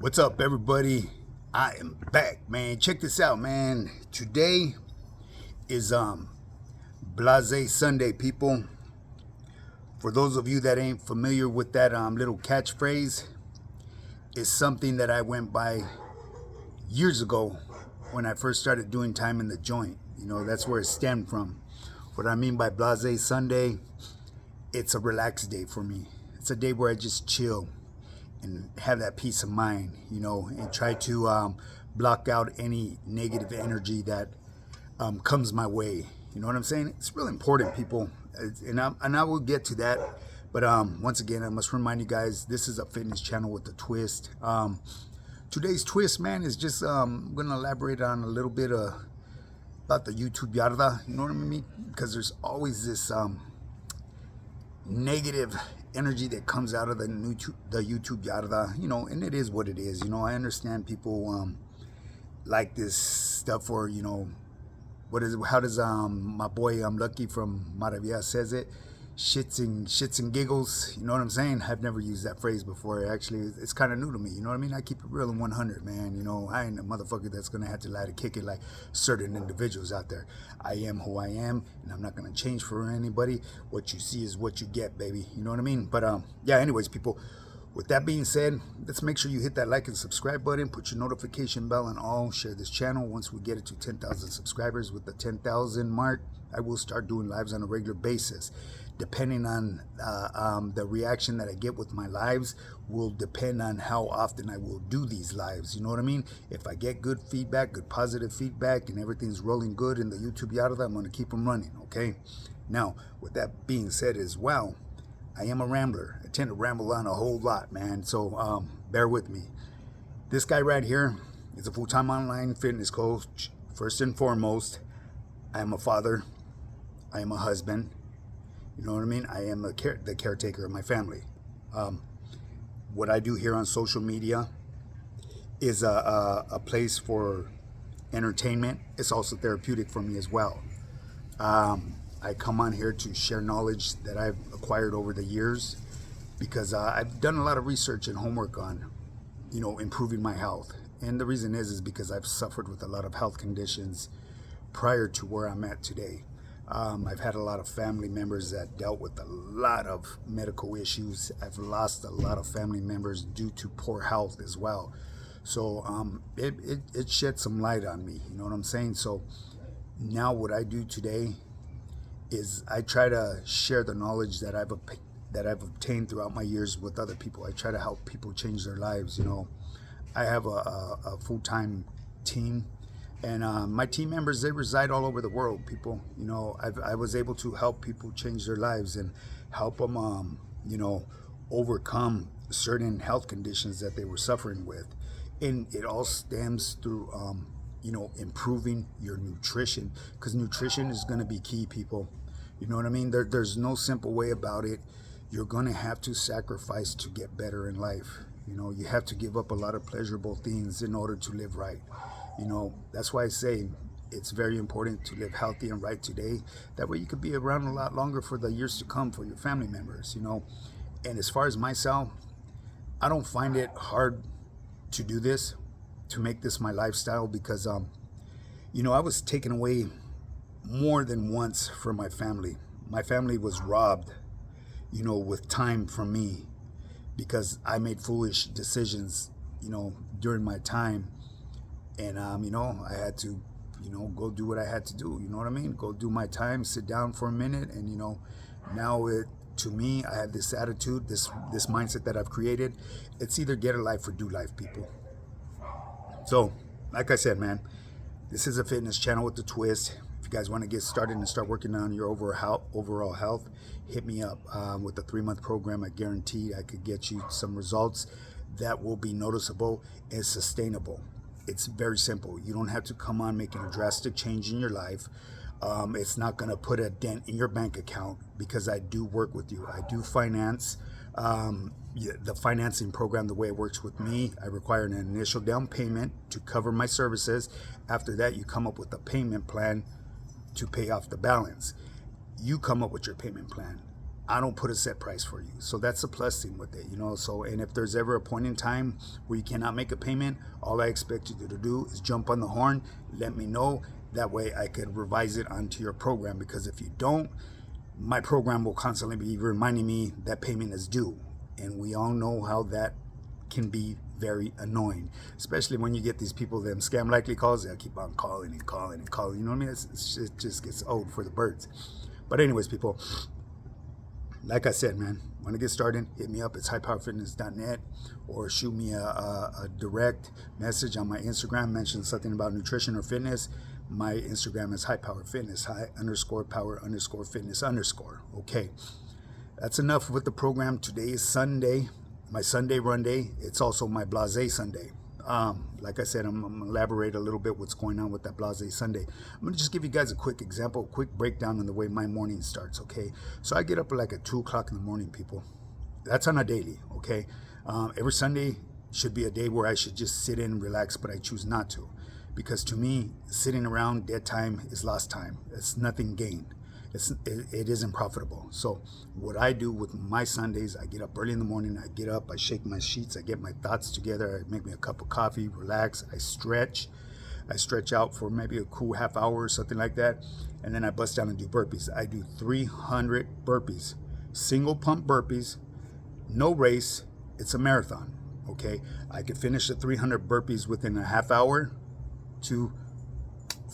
What's up, everybody? I am back, man. Check this out, man. Today is Blase Sunday, people. For those of you that ain't familiar with that little catchphrase, it's something that I went by years ago when I first started doing time in the joint. You know, that's where it stemmed from. What I mean by Blase Sunday, it's a relaxed day for me. It's a day where I just chill and have that peace of mind, you know, and try to block out any negative energy that comes my way. You know what I'm saying? It's really important, people, and I will get to that. But once again, I must remind you guys, this is a fitness channel with a twist. Today's twist, man, is just I'm going to elaborate on a little bit about the YouTube yarda. You know what I mean? Because there's always this negative energy that comes out of the YouTube yarda, you know, and it is what it is. You know, I understand people like this stuff, or you know, how does my boy Lucky from Maravilla says it, shits and giggles. You know what I'm saying? I've never used that phrase before. Actually, it's kind of new to me. You know what I mean? I keep it real and 100, man. You know, I ain't a motherfucker that's gonna have to lie to kick it like certain individuals out there. I am who I am, and I'm not gonna change for anybody. What you see is what you get, baby. You know what I mean? But yeah. Anyways, people. With that being said, let's make sure you hit that like and subscribe button, put your notification bell on all, share this channel. Once we get it to 10,000 subscribers, with the 10,000 mark, I will start doing lives on a regular basis. Depending on the reaction that I get with my lives will depend on how often I will do these lives. You know what I mean? If I get good feedback, good positive feedback, and everything's rolling good in the YouTube yarda, I'm going to keep them running, okay? Now, with that being said as well, I am a rambler. I tend to ramble on a whole lot, man. So bear with me. This guy right here is a full-time online fitness coach. First and foremost, I am a father. I am a husband. You know what I mean? I am the caretaker of my family. What I do here on social media is a place for entertainment. It's also therapeutic for me as well. I come on here to share knowledge that I've acquired over the years, because I've done a lot of research and homework on, you know, improving my health. And the reason is because I've suffered with a lot of health conditions prior to where I'm at today. I've had a lot of family members that dealt with a lot of medical issues. I've lost a lot of family members due to poor health as well. So it shed some light on me, you know what I'm saying? So now what I do today is I try to share the knowledge that I've obtained throughout my years with other people. I try to help people change their lives. You know, I have a full-time team, and my team members, they reside all over the world, people. You know, I was able to help people change their lives and help them, you know, overcome certain health conditions that they were suffering with. And it all stems through, you know, improving your nutrition, because nutrition is going to be key, people. You know what I mean? There's no simple way about it. You're going to have to sacrifice to get better in life. You know, you have to give up a lot of pleasurable things in order to live right. You know, that's why I say it's very important to live healthy and right today. That way you could be around a lot longer for the years to come for your family members, you know. And as far as myself, I don't find it hard to do this, to make this my lifestyle, because you know, I was taken away more than once from my family. My family was robbed, you know, with time from me, because I made foolish decisions, you know, during my time. And you know, I had to, you know, go do what I had to do. You know what I mean? Go do my time, sit down for a minute, and you know, now to me, I have this attitude, this mindset that I've created. It's either get a life or do life, people. So, like I said, man, this is a fitness channel with a twist. If you guys want to get started and start working on your overall health, hit me up with a 3-month program. I guarantee I could get you some results that will be noticeable and sustainable. It's very simple. You don't have to come on making a drastic change in your life. It's not going to put a dent in your bank account, because I do work with you. I do finance. The financing program, the way it works with me, I require an initial down payment to cover my services. After that, you come up with a payment plan to pay off the balance. You come up with your payment plan. I don't put a set price for you. So that's the plus thing with it, you know. So, and if there's ever a point in time where you cannot make a payment, all I expect you to do is jump on the horn, let me know. That way I could revise it onto your program, because if you don't, my program will constantly be reminding me that payment is due. And we all know how that can be very annoying, especially when you get these people, them scam likely calls. They'll keep on calling and calling and calling. You know what I mean? It just gets old for the birds. But anyways, people, like I said, man, want to get started, hit me up. It's highpowerfitness.net, or shoot me a direct message on my Instagram. Mention something about nutrition or fitness. My Instagram is highpowerfitness, high_power_fitness_. Okay, that's enough with the program. Today is Sunday, my Sunday run day. It's also my Blas Sunday. Like I said, I'm going to elaborate a little bit what's going on with that Blas Sunday. I'm going to just give you guys a quick example, a quick breakdown on the way my morning starts, okay? So I get up like at 2 o'clock in the morning, people. That's on a daily, okay? Every Sunday should be a day where I should just sit in and relax, but I choose not to. Because to me, sitting around dead time is lost time. It's nothing gained. It isn't profitable. So what I do with my Sundays, I get up early in the morning, I get up, I shake my sheets, I get my thoughts together, I make me a cup of coffee, relax, I stretch out for maybe a cool half hour or something like that, and then I bust down and do burpees. I do 300 burpees, single pump burpees, no race, it's a marathon, okay? I could finish the 300 burpees within a half hour to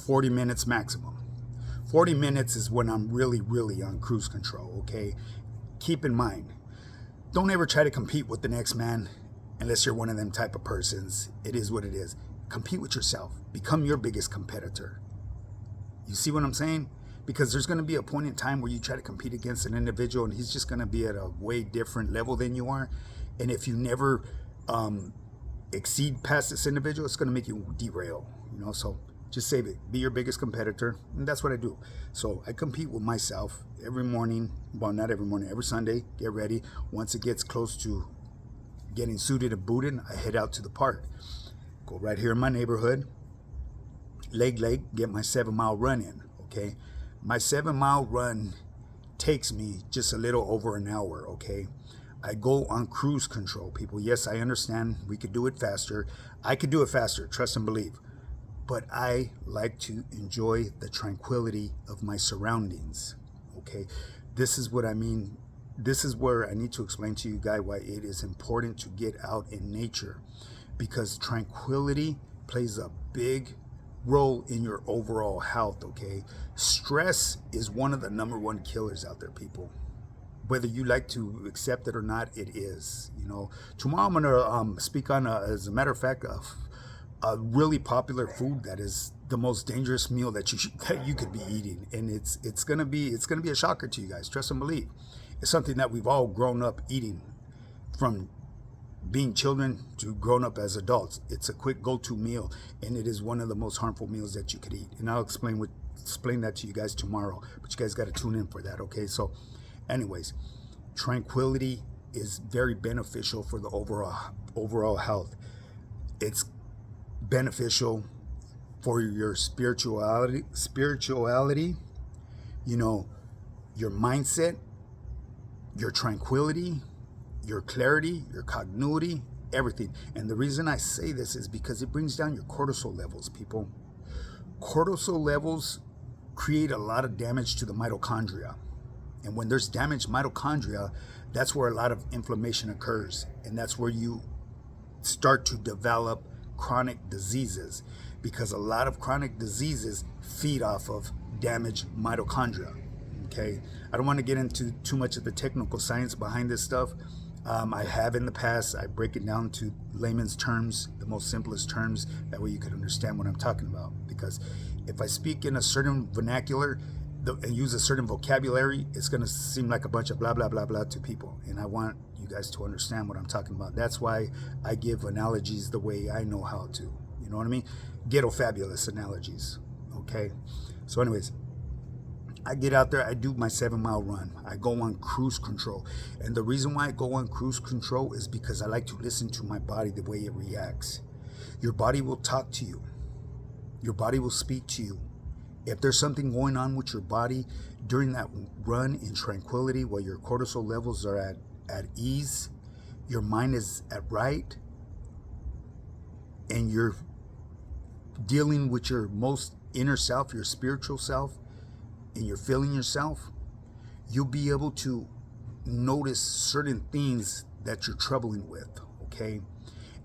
40 minutes maximum. 40 minutes is when I'm really, really on cruise control, okay? Keep in mind, don't ever try to compete with the next man unless you're one of them type of persons. It is what it is. Compete with yourself. Become your biggest competitor. You see what I'm saying? Because there's going to be a point in time where you try to compete against an individual and he's just going to be at a way different level than you are. And if you never exceed past this individual, it's going to make you derail, you know? So just save it. Be your biggest competitor. And that's what I do. So I compete with myself every morning. Well, not every morning, every Sunday. Get ready. Once it gets close to getting suited and booted, I head out to the park. Go right here in my neighborhood. Leg, get my 7-mile run in. Okay. My 7-mile run takes me just a little over an hour. Okay. I go on cruise control, people. Yes, I understand we could do it faster. I could do it faster. Trust and believe. But I like to enjoy the tranquility of my surroundings, okay? This is what I mean. This is where I need to explain to you guys why it is important to get out in nature, because tranquility plays a big role in your overall health, okay? Stress is one of the #1 killers out there, people. Whether you like to accept it or not, it is, you know. Tomorrow I'm going to speak on, as a matter of fact, a really popular food that is the most dangerous meal that you could be eating, and it's gonna be a shocker to you guys. Trust and believe. It's something that we've all grown up eating, from being children to grown up as adults. It's a quick go-to meal, and it is one of the most harmful meals that you could eat. And I'll explain that to you guys tomorrow. But you guys got to tune in for that, okay? So, anyways, tranquility is very beneficial for the overall health. It's beneficial for your spirituality, you know, your mindset, your tranquility, your clarity, your cognitivity, everything. And the reason I say this is because it brings down your cortisol levels, people. Cortisol levels create a lot of damage to the mitochondria. And when there's damaged mitochondria, that's where a lot of inflammation occurs. And that's where you start to develop chronic diseases, because a lot of chronic diseases feed off of damaged mitochondria. Okay, I don't want to get into too much of the technical science behind this stuff. I have in the past. I break it down to layman's terms, the most simplest terms. That way you can understand what I'm talking about. Because if I speak in a certain vernacular and use a certain vocabulary, it's going to seem like a bunch of blah, blah, blah, blah to people. And I want you guys to understand what I'm talking about. That's why I give analogies the way I know how to. You know what I mean? Ghetto fabulous analogies. Okay? So anyways, I get out there, I do my 7-mile run. I go on cruise control. And the reason why I go on cruise control is because I like to listen to my body, the way it reacts. Your body will talk to you. Your body will speak to you. If there's something going on with your body during that run in tranquility, while your cortisol levels are at ease, your mind is at right, and you're dealing with your most inner self, your spiritual self, and you're feeling yourself, you'll be able to notice certain things that you're troubling with, okay?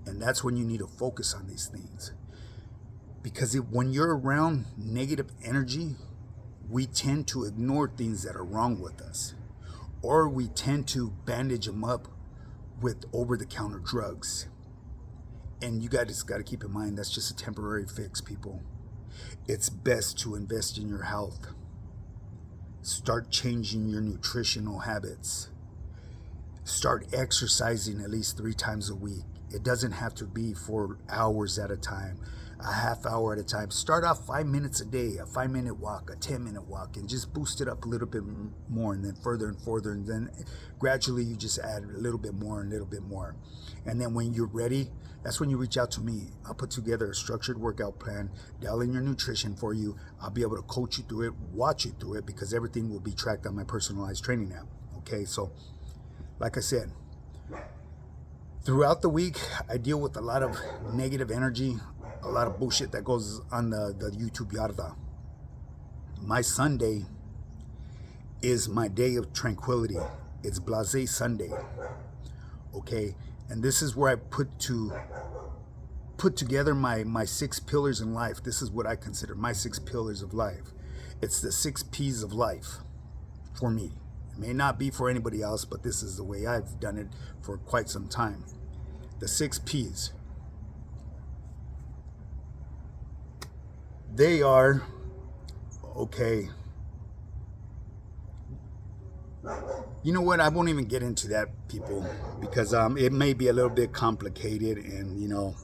And that's when you need to focus on these things. Because when you're around negative energy, we tend to ignore things that are wrong with us. Or we tend to bandage them up with over-the-counter drugs. And you guys got to keep in mind, that's just a temporary fix, people. It's best to invest in your health. Start changing your nutritional habits. Start exercising at least 3 times a week. It doesn't have to be for hours at a time, a half hour at a time. Start off 5 minutes a day, a 5-minute walk, a 10-minute walk, and just boost it up a little bit more, and then further and further, and then gradually you just add a little bit more and a little bit more. And then when you're ready, that's when you reach out to me. I'll put together a structured workout plan, dial in your nutrition for you. I'll be able to coach you through it, watch you through it, because everything will be tracked on my personalized training app. Okay, so like I said, throughout the week, I deal with a lot of negative energy, a lot of bullshit that goes on the YouTube yarda. My Sunday is my day of tranquility. It's Blas Sunday, okay? And this is where I put together my 6 pillars in life. This is what I consider my 6 pillars of life. It's the 6 P's of life for me. It may not be for anybody else, but this is the way I've done it for quite some time. The 6 P's. They are, okay, you know what, I won't even get into that, people, because it may be a little bit complicated and, you know,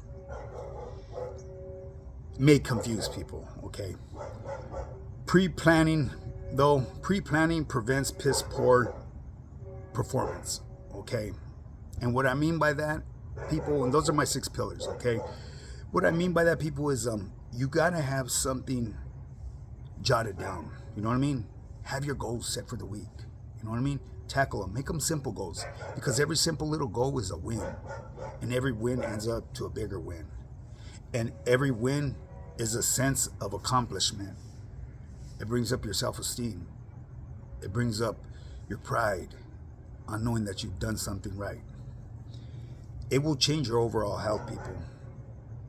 may confuse people, okay? Pre-planning prevents piss poor performance, okay? And what I mean by that, people, and those are my 6 pillars, okay? What I mean by that, people, is you gotta have something jotted down. You know what I mean? Have your goals set for the week. You know what I mean? Tackle them. Make them simple goals, because every simple little goal is a win, and every win ends up to a bigger win, and every win is a sense of accomplishment. It brings up your self-esteem. It brings up your pride on knowing that you've done something right. It will change your overall health, people.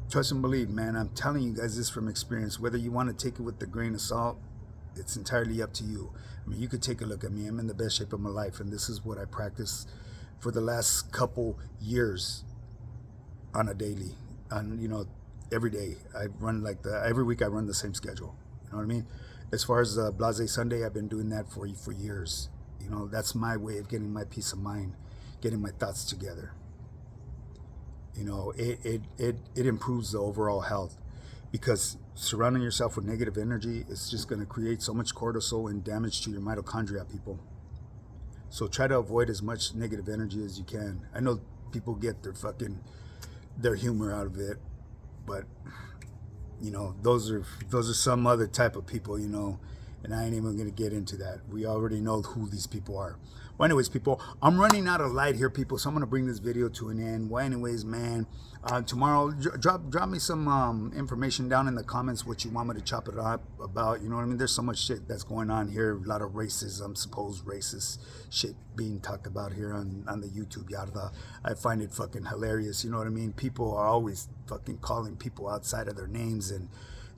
Trust and believe, man. I'm telling you guys this from experience. Whether you want to take it with a grain of salt, it's entirely up to you. I mean, you could take a look at me. I'm in the best shape of my life, and this is what I practice for the last couple years on a daily, you know, every day. I run every week I run the same schedule. You know what I mean? As far as Blas Sunday, I've been doing that for years. You know, that's my way of getting my peace of mind, getting my thoughts together. You know, it improves the overall health, because surrounding yourself with negative energy is just going to create so much cortisol and damage to your mitochondria, people. So try to avoid as much negative energy as you can. I know people get their humor out of it, but you know, those are some other type of people, you know, and I ain't even going to get into that. We already know who these people are. Well, anyways, people, I'm running out of light here, people, so I'm going to bring this video to an end. Well, anyways, man, tomorrow, drop me some information down in the comments what you want me to chop it up about. You know what I mean? There's so much shit that's going on here. A lot of racism, supposed racist shit being talked about here on the YouTube yada. I find it fucking hilarious. You know what I mean? People are always fucking calling people outside of their names and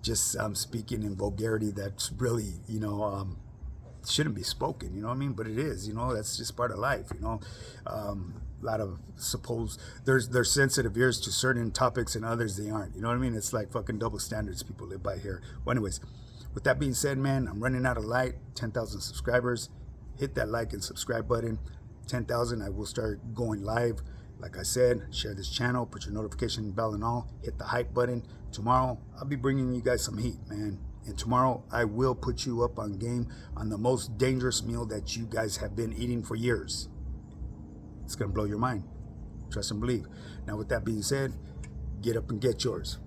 just speaking in vulgarity that's really, you know, shouldn't be spoken, you know what I mean? But it is, you know, that's just part of life, you know. A lot of there's sensitive ears to certain topics and others they aren't, you know what I mean? It's like fucking double standards people live by here. Well, anyways, with that being said, man, I'm running out of light. 10,000 subscribers. Hit that like and subscribe button. 10,000, I will start going live. Like I said, share this channel, put your notification bell and all, hit the hype button. Tomorrow, I'll be bringing you guys some heat, man. And tomorrow, I will put you up on game on the most dangerous meal that you guys have been eating for years. It's going to blow your mind. Trust and believe. Now, with that being said, get up and get yours.